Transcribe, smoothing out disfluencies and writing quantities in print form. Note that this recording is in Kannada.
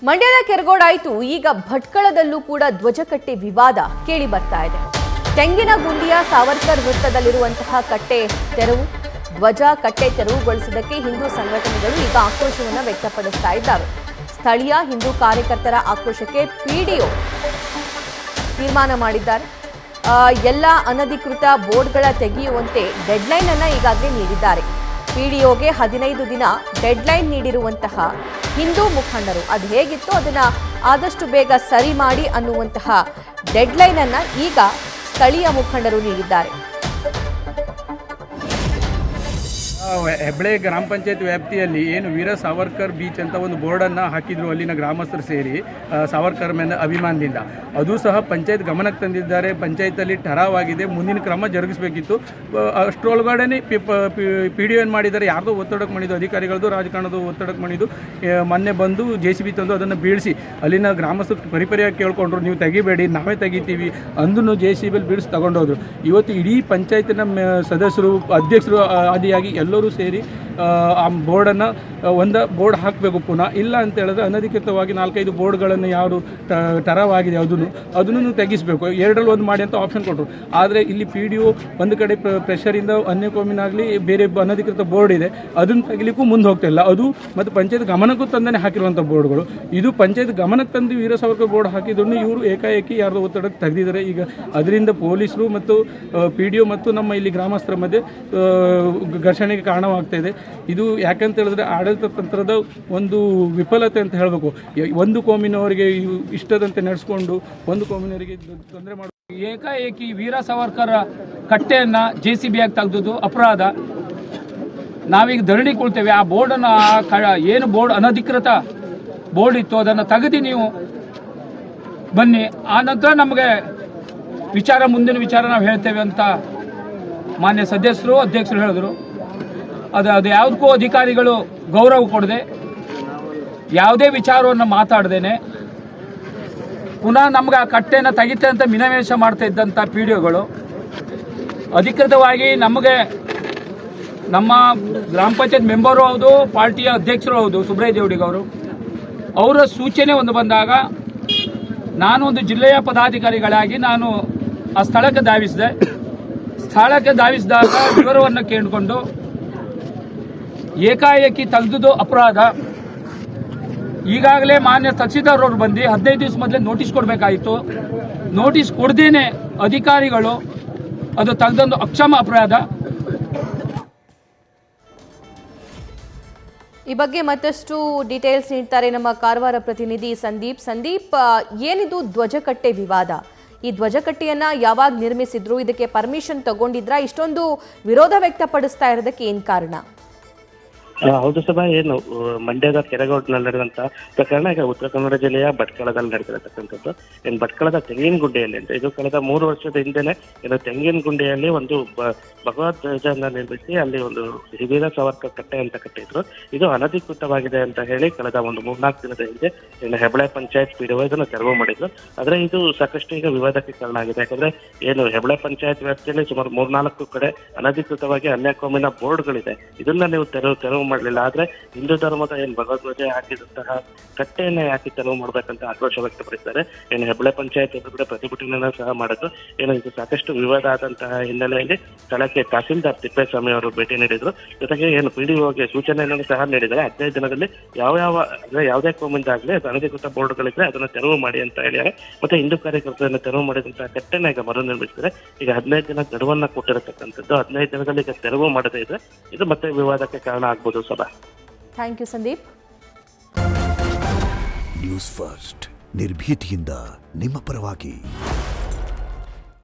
ಮಂಡ್ಯದ ಕೆರಗೋಡಾಯ್ತು. ಈಗ ಭಟ್ಕಳದಲ್ಲೂ ಕೂಡ ಧ್ವಜಕಟ್ಟೆ ವಿವಾದ ಕೇಳಿ ಬರ್ತಾ ಇದೆ. ತೆಂಗಿನಗುಂಡಿಯ ಸಾವರ್ಕರ್ ವೃತ್ತದಲ್ಲಿರುವಂತಹ ಕಟ್ಟೆ ತೆರವು, ಧ್ವಜ ಕಟ್ಟೆ ತೆರವುಗೊಳಿಸಿದ್ದಕ್ಕೆ ಹಿಂದೂ ಸಂಘಟನೆಗಳು ಈಗ ಆಕ್ರೋಶವನ್ನು ವ್ಯಕ್ತಪಡಿಸ್ತಾ ಇದ್ದಾವೆ. ಸ್ಥಳೀಯ ಹಿಂದೂ ಕಾರ್ಯಕರ್ತರ ಆಕ್ರೋಶಕ್ಕೆ ಪಿಡಿಒ ತೀರ್ಮಾನ ಮಾಡಿದ್ದಾರೆ. ಎಲ್ಲ ಅನಧಿಕೃತ ಬೋರ್ಡ್ಗಳ ತೆಗೆಯುವಂತೆ ಡೆಡ್ಲೈನ್ ಅನ್ನು ಈಗಾಗಲೇ ನೀಡಿದ್ದಾರೆ. ಪಿಡಿಒಗೆ 15 ದಿನ ಡೆಡ್ಲೈನ್ ನೀಡಿರುವಂತಹ ಹಿಂದೂ ಮುಖಂಡರು ಅದು ಹೇಗಿತ್ತು ಅದನ್ನು ಆದಷ್ಟು ಬೇಗ ಸರಿ ಮಾಡಿ ಅನ್ನುವಂತಹ ಡೆಡ್ಲೈನ್ ಅನ್ನು ಈಗ ಸ್ಥಳೀಯ ಮುಖಂಡರು ನೀಡಿದ್ದಾರೆ. ಹೆಬ್ಳೆ ಗ್ರಾಮ ಪಂಚಾಯತ್ ವ್ಯಾಪ್ತಿಯಲ್ಲಿ ಏನು ವೀರ ಸಾವರ್ಕರ್ ಬೀಚ್ ಅಂತ ಒಂದು ಬೋರ್ಡನ್ನು ಹಾಕಿದ್ರು ಅಲ್ಲಿನ ಗ್ರಾಮಸ್ಥರು ಸೇರಿ ಸಾವರ್ಕರ್ ಮೇಲೆ ಅಭಿಮಾನದಿಂದ. ಅದು ಸಹ ಪಂಚಾಯತ್ ಗಮನಕ್ಕೆ ತಂದಿದ್ದಾರೆ. ಪಂಚಾಯತಲ್ಲಿ ಠರಾವಾಗಿದೆ, ಮುಂದಿನ ಕ್ರಮ ಜರುಗಿಸಬೇಕಿತ್ತು. ಅಷ್ಟರೊಳಗಡೆ ಪಿ ಡಿ ಏನು ಮಾಡಿದ್ದಾರೆ, ಯಾರ್ದೋ ಒತ್ತಡಕ್ಕೆ ಮಾಡಿದ್ದು, ಅಧಿಕಾರಿಗಳದ್ದು ರಾಜಕಾರಣದ ಒತ್ತಡಕ್ಕೆ ಮಾಡಿದ್ದು. ಮೊನ್ನೆ ಬಂದು JCB ತಂದು ಅದನ್ನು ಬೀಳಿಸಿ ಅಲ್ಲಿನ ಗ್ರಾಮಸ್ಥರು ಪರಿಪರಿಯಾಗಿ ಕೇಳ್ಕೊಂಡ್ರು, ನೀವು ತೆಗಿಬೇಡಿ ನಾವೇ ತೆಗಿತೀವಿ ಅಂದೂ JCB ಬೀಳಿಸಿ ತಗೊಂಡೋದ್ರು. ಇವತ್ತು ಇಡೀ ಪಂಚಾಯತಿನ ಸದಸ್ಯರು ಅಧ್ಯಕ್ಷರು ಆದಿಯಾಗಿ ಎಲ್ಲರೂ ಸೇರಿ ಆ ಬೋರ್ಡನ್ನು ಬೋರ್ಡ್ ಹಾಕಬೇಕು ಪುನಃ. ಇಲ್ಲ ಅಂತ ಹೇಳಿದ್ರೆ ಅನಧಿಕೃತವಾಗಿ 4-5 ಬೋರ್ಡ್ಗಳನ್ನು ಯಾರು ಟರವಾಗಿದೆ ಅದನ್ನು ತೆಗಿಸಬೇಕು, 2ರಲ್ಲಿ 1 ಮಾಡಿ ಅಂತ ಆಪ್ಷನ್ ಕೊಟ್ಟರು. ಆದರೆ ಇಲ್ಲಿ PDO ಒಂದು ಕಡೆ ಪ್ರೆಷರಿಂದ ಅನ್ಯ ಕೋಮಿನಾಗಲಿ ಬೇರೆ ಅನಧಿಕೃತ ಬೋರ್ಡ್ ಇದೆ, ಅದನ್ನು ತೆಗಿಲಿಕ್ಕೂ ಮುಂದೆ ಹೋಗ್ತಾ ಇಲ್ಲ. ಅದು ಮತ್ತು ಪಂಚಾಯತ್ ಗಮನಕ್ಕೂ ತಂದೇ ಹಾಕಿರುವಂಥ ಬೋರ್ಡ್ಗಳು. ಇದು ಪಂಚಾಯತ್ ಗಮನಕ್ಕೆ ತಂದು ವೀರ ಸಾವರ್ಕರ್ ಬೋರ್ಡ್ ಹಾಕಿದ್ರು ಇವರು ಏಕಾಏಕಿ ಯಾರ್ದೋ ಒತ್ತಡಕ್ಕೆ ತೆಗೆದಿದ್ದಾರೆ. ಈಗ ಅದರಿಂದ ಪೊಲೀಸರು ಮತ್ತು PDO ಮತ್ತು ನಮ್ಮ ಇಲ್ಲಿ ಗ್ರಾಮಸ್ಥರ ಮಧ್ಯೆ ಘರ್ಷಣೆಗೆ ಕಾರಣವಾಗ್ತಾ ಇದೆ. ಇದು ಯಾಕಂತ ಹೇಳಿದ್ರೆ ಆಡಳಿತ ತಂತ್ರದ ಒಂದು ವಿಫಲತೆ ಅಂತ ಹೇಳಬೇಕು. ಒಂದು ಕೋಮಿನವರಿಗೆ ಇಷ್ಟದಂತೆ ನಡೆಸ್ಕೊಂಡು ಒಂದು ಕೋಮಿನವರಿಗೆ ತೊಂದರೆ ಮಾಡಿ ಏಕಾಏಕಿ ವೀರ ಸಾವರ್ಕರ್ ಕಟ್ಟೆಯನ್ನು JCB ಆಗಿ ತೆಗೆದುದು ಅಪರಾಧ. ನಾವೀಗ ಧರಣಿ ಕೊಳ್ತೇವೆ. ಆ ಬೋರ್ಡನ್ನು ಏನು ಬೋರ್ಡ್ ಅನಧಿಕೃತ ಬೋರ್ಡ್ ಇತ್ತು ಅದನ್ನು ತೆಗೆದು ನೀವು ಬನ್ನಿ, ಆ ನಂತರ ನಮಗೆ ಮುಂದಿನ ವಿಚಾರ ನಾವು ಹೇಳ್ತೇವೆ ಅಂತ ಮಾನ್ಯ ಸದಸ್ಯರು ಅಧ್ಯಕ್ಷರು ಹೇಳಿದ್ರು. ಅದು ಯಾವುದಕ್ಕೂ ಅಧಿಕಾರಿಗಳು ಗೌರವ ಕೊಡದೆ, ಯಾವುದೇ ವಿಚಾರವನ್ನು ಮಾತಾಡ್ದೇನೆ ಪುನಃ ನಮ್ಗೆ ಆ ಕಟ್ಟೆಯನ್ನು ತೆಗಿತೆ ಅಂತ ಮಿನವೇಶ ಮಾಡ್ತಾ ಇದ್ದಂಥ PDOಗಳು ಅಧಿಕೃತವಾಗಿ ನಮಗೆ ನಮ್ಮ ಗ್ರಾಮ ಪಂಚಾಯತ್ ಮೆಂಬರು ಹೌದು, ಪಾರ್ಟಿಯ ಅಧ್ಯಕ್ಷರು ಹೌದು ಸುಬ್ರಹ್ಮಣ್ಯ ದೇವಡಿಗವರು, ಅವರ ಸೂಚನೆ ಒಂದು ಬಂದಾಗ ನಾನು ಒಂದು ಜಿಲ್ಲೆಯ ಪದಾಧಿಕಾರಿಗಳಾಗಿ ನಾನು ಆ ಸ್ಥಳಕ್ಕೆ ಧಾವಿಸಿದೆ. ಸ್ಥಳಕ್ಕೆ ಧಾವಿಸಿದಾಗ ವಿವರವನ್ನು ಕೇಳಿಕೊಂಡು ಏಕಾಏಕಿ ತೆಗೆದುದು ಅಪರಾಧ. ಈಗಾಗಲೇ ಮಾನ್ಯ ತಹಸೀಲ್ದಾರ್ ಅವರು ಬಂದು 15 ದಿವಸ ಮೊದಲೇ ನೋಟಿಸ್ ಕೊಡಬೇಕಾಯಿತು. ನೋಟಿಸ್ ಕೊಡದೇನೆ ಅಧಿಕಾರಿಗಳು ಅದು ತೆಗೆದೊಂದು ಅಕ್ಷಮ ಅಪರಾಧ. ಈ ಬಗ್ಗೆ ಮತ್ತಷ್ಟು ಡೀಟೇಲ್ಸ್ ನೀಡ್ತಾರೆ ನಮ್ಮ ಕಾರವಾರ ಪ್ರತಿನಿಧಿ ಸಂದೀಪ್. ಏನಿದು ಧ್ವಜಕಟ್ಟೆ ವಿವಾದ? ಈ ಧ್ವಜಕಟ್ಟೆಯನ್ನ ಯಾವಾಗ ನಿರ್ಮಿಸಿದ್ರು? ಇದಕ್ಕೆ ಪರ್ಮಿಷನ್ ತಗೊಂಡಿದ್ರಾ? ಇಷ್ಟೊಂದು ವಿರೋಧ ವ್ಯಕ್ತಪಡಿಸ್ತಾ ಇರೋದಕ್ಕೆ ಏನ್ ಕಾರಣ? ಹೌದು ಸಭಾ, ಏನು ಮಂಡ್ಯದ ಕೆರಗೋಡ್ನಲ್ಲಿ ನಡೆದಂತ ಪ್ರಕರಣ ಈಗ ಉತ್ತರ ಕನ್ನಡ ಜಿಲ್ಲೆಯ ಭಟ್ಕಳದಲ್ಲಿ ನಡೆದಿರತಕ್ಕಂಥದ್ದು. ಏನು ಭಟ್ಕಳದ ತೆಂಗಿನಗುಂಡಿಯಲ್ಲಿ ಅಂತ ಇದು ಕಳೆದ 3 ವರ್ಷದ ಹಿಂದೆನೆ ಏನು ತೆಂಗಿನಗುಂಡಿಯಲ್ಲಿ ಒಂದು ಭಗವದ್ ಧ್ವಜನ ನಿರ್ಮಿಸಿ ಅಲ್ಲಿ ಒಂದು ವೀರ ಸಾವರ್ಕರ್ ಕಟ್ಟೆ ಅಂತ ಕಟ್ಟಿದ್ರು. ಇದು ಅನಧಿಕೃತವಾಗಿದೆ ಅಂತ ಹೇಳಿ ಕಳೆದ ಒಂದು 3-4 ದಿನದ ಹಿಂದೆ ಏನು ಹೆಬ್ಳೆ ಪಂಚಾಯತ್ PDO ಇದನ್ನು ತೆರವು ಮಾಡಿದ್ರು. ಆದ್ರೆ ಇದು ಸಾಕಷ್ಟು ಈಗ ವಿವಾದಕ್ಕೆ ಕಾರಣ ಆಗಿದೆ. ಯಾಕಂದ್ರೆ ಏನು ಹೆಬ್ಳೆ ಪಂಚಾಯತ್ ವ್ಯಾಪ್ತಿಯಲ್ಲಿ ಸುಮಾರು 3-4 ಕಡೆ ಅನಧಿಕೃತವಾಗಿ ಅನ್ಯ ಕೋಮಿನ ಬೋರ್ಡ್ಗಳಿದೆ. ಇದನ್ನ ನೀವು ತೆರವು ಮಾಡಲಿಲ್ಲ. ಆದ್ರೆ ಹಿಂದೂ ಧರ್ಮದ ಏನು ಭಗವದ್ಗೀತೆ ಹಾಕಿದಂತಹ ಕಟ್ಟೆಯನ್ನ ಯಾಕೆ ತೆರವು ಮಾಡ್ಬೇಕಂತ ಆಕ್ರೋಶ ವ್ಯಕ್ತಪಡಿಸಿದ್ದಾರೆ. ಏನು ಹೆಬ್ಳೆ ಪಂಚಾಯತ್ ಎದುರುಗಡೆ ಪ್ರತಿಭಟನೆಯನ್ನು ಸಹ ಮಾಡಿದ್ರು. ಏನು ಇದು ಸಾಕಷ್ಟು ವಿವಾದ ಆದಂತಹ ಹಿನ್ನೆಲೆಯಲ್ಲಿ ಸ್ಥಳಕ್ಕೆ ತಹಸೀಲ್ದಾರ್ ತಿಪ್ಪೇಸ್ವಾಮಿ ಅವರು ಭೇಟಿ ನೀಡಿದ್ರು. ಜೊತೆಗೆ ಏನು PDOಗೆ ಸೂಚನೆಯನ್ನು ಸಹ ನೀಡಿದ್ದಾರೆ. 15 ದಿನದಲ್ಲಿ ಯಾವುದೇ ಕೋಮಿಂದಾಗಲಿ ಅನಧಿಕೃತ ಬೋರ್ಡ್ಗಳಿದ್ರೆ ಅದನ್ನು ತೆರವು ಮಾಡಿ ಅಂತ ಹೇಳಿದ್ದಾರೆ. ಮತ್ತೆ ಹಿಂದೂ ಕಾರ್ಯಕರ್ತರನ್ನು ತೆರವು ಮಾಡಿದಂತಹ ಕಟ್ಟೆನ ಈಗ ಮರು ನಿರ್ಮಿಸಿದರೆ ಈಗ 15 ದಿನ ಗಡುವನ್ನ ಕೊಟ್ಟಿರತಕ್ಕಂಥದ್ದು. 15 ದಿನದಲ್ಲಿ ಈಗ ತೆರವು ಮಾಡದೇ ಇದ್ರೆ ಇದು ಮತ್ತೆ ವಿವಾದಕ್ಕೆ ಕಾರಣ ಆಗ್ಬೋದು ಸಭಾ. Thank you Sandeep. News first ನಿರ್ಭೀತಿಯಿಂದ ನಿಮ್ಮ ಪರವಾಗಿ.